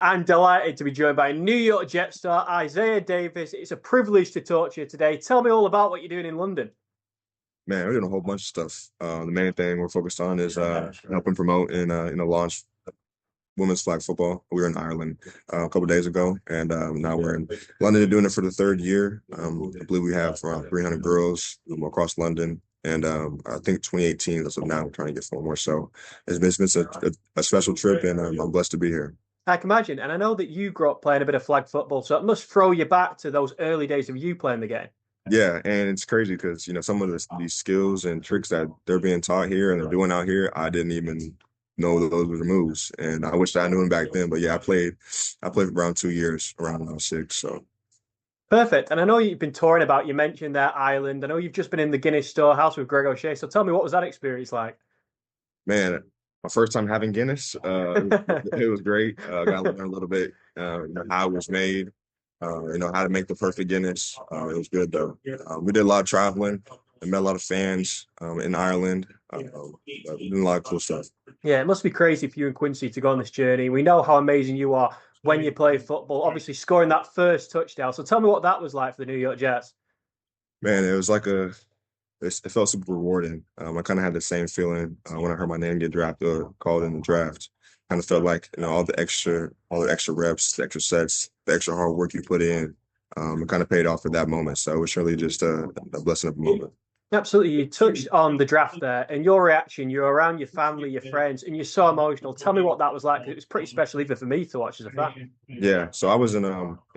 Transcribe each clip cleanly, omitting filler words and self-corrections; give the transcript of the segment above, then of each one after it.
I'm delighted to be joined by New York Jet star Isaiah Davis. It's a privilege to talk to you today. Tell me all about what you're doing in London. Man, we're doing a whole bunch of stuff. The main thing we're focused on is helping promote and launch women's flag football. We were in Ireland a couple of days ago, and now we're in London doing it for the third year. I believe we have around 300 girls across London, and I think 2018 as of now we're trying to get four more. So it's been a special trip, and I'm blessed to be here. I can imagine, and I know that you grew up playing a bit of flag football, so it must throw you back to those early days of you playing the game. Yeah, and it's crazy because some of these skills and tricks that they're being taught here and they're doing out here, I didn't even know those were the moves, and I wish I knew them back then. But yeah, I played for around 2 years, around when I was six. So Perfect. And I know you've been touring about, you mentioned that Ireland. I know you've just been in the Guinness storehouse with Greg O'Shea. So tell me, what was that experience like? man, my first time having Guinness, it was great. Got to learn a little bit, how it was made, how to make the perfect Guinness. It was good though. We did a lot of traveling and met a lot of fans in Ireland. We did a lot of cool stuff. Yeah, it must be crazy for you and Quincy to go on this journey. We know how amazing you are when you play football, obviously scoring that first touchdown. So tell me what that was like for the New York Jets. Man, it was like it felt super rewarding. I kind of had the same feeling when I heard my name get drafted or called in the draft. Kind of felt like all the extra reps, the extra sets, the extra hard work you put in, it kind of paid off at that moment. So it was really just a blessing of a moment. Absolutely. You touched on the draft there and your reaction. You're around your family, your friends, and you're so emotional. Tell me what that was like. It was pretty special even for me to watch as a fan. Yeah, so I was in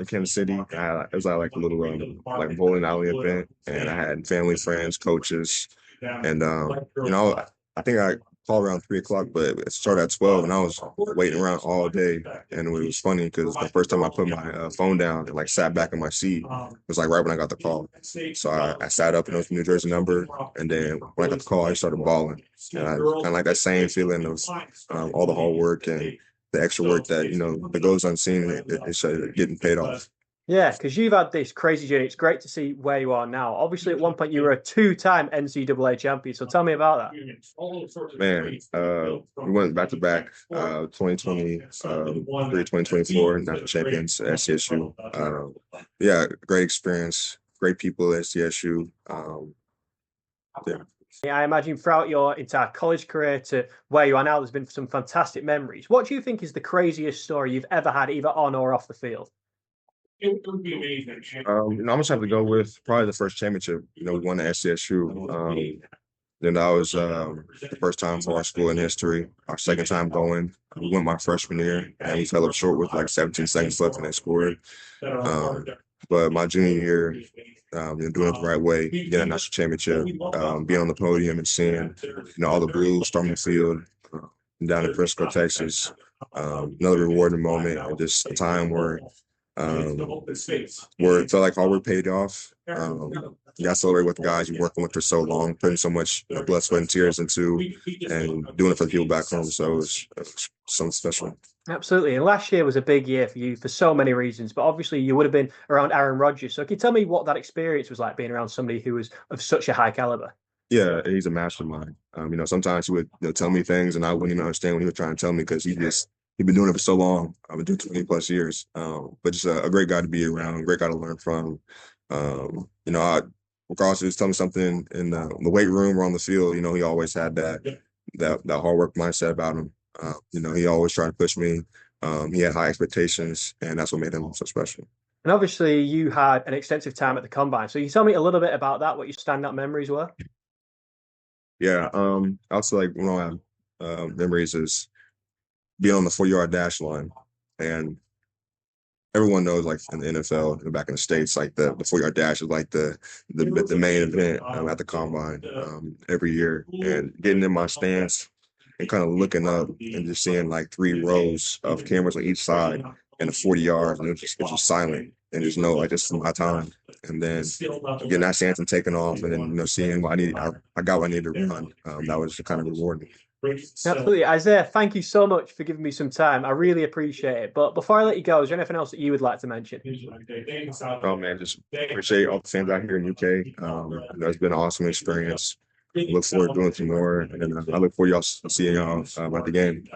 Kansas City. It was like a little like bowling alley event, and I had family, friends, coaches, and I think I called around 3 o'clock, but it started at 12, and I was waiting around all day. And it was funny because the first time I put my phone down and like sat back in my seat, it was like right when I got the call. So I sat up and it was the New Jersey number, and then when I got the call, I started bawling. And I kind of like that same feeling of all the hard work and the extra work that that goes unseen. It's getting paid off. Yeah, because you've had this crazy journey. It's great to see where you are now. Obviously, at one point, you were a two-time NCAA champion. So tell me about that. Man, we went back to back, 2020, 2024 national champions at CSU. Yeah, great experience, great people at CSU. Yeah. Yeah, I imagine throughout your entire college career to where you are now, there's been some fantastic memories. What do you think is the craziest story you've ever had, either on or off the field? I'm just have to go with probably the first championship. We won at SCSU. Then that was the first time for our school in history. Our second time going. We went my freshman year, and we fell up short with like 17 seconds left, and they scored. But my junior year, doing it the right way, getting a national championship, being on the podium and seeing all the Blues storming the field down in Frisco, Texas. Another rewarding moment, and just a time um, where it felt like hard work paid off. You got to celebrate with the guys you're working with for so long, putting so much blood, sweat, and tears into, and doing it for the people back home. So it's something special. Absolutely. And last year was a big year for you for so many reasons, but obviously you would have been around Aaron Rodgers. So can you tell me what that experience was like being around somebody who was of such a high caliber? Yeah, he's a mastermind. Sometimes he would tell me things, and I wouldn't even understand what he was trying to tell me because he's been doing it for so long. I've been doing 20 plus years. But just a great guy to be around, great guy to learn from. I regardless if he was telling me something in the weight room or on the field, he always had that hard work mindset about him. He always tried to push me. He had high expectations, and that's what made him so special. And obviously you had an extensive time at the combine. So you tell me a little bit about that, what your standout memories were? Yeah, I also like one of my memories is being on the 4 yard dash line, and everyone knows like in the NFL and back in the States, like the 4 yard dash is like the main event at the combine every year. And getting in my stance and kind of looking up and just seeing like 3 rows of cameras on each side and the 40 yards, and it was just silent. And just know like this is my time. And then getting that stance and taking off, and then seeing what I got what I needed to run. That was kind of rewarding. Absolutely. Isaiah, thank you so much for giving me some time. I really appreciate it. But before I let you go, is there anything else that you would like to mention? Oh man, just appreciate all the fans out here in UK. It's been an awesome experience. Look forward to doing some more, and I look forward to y'all seeing y'all at the game.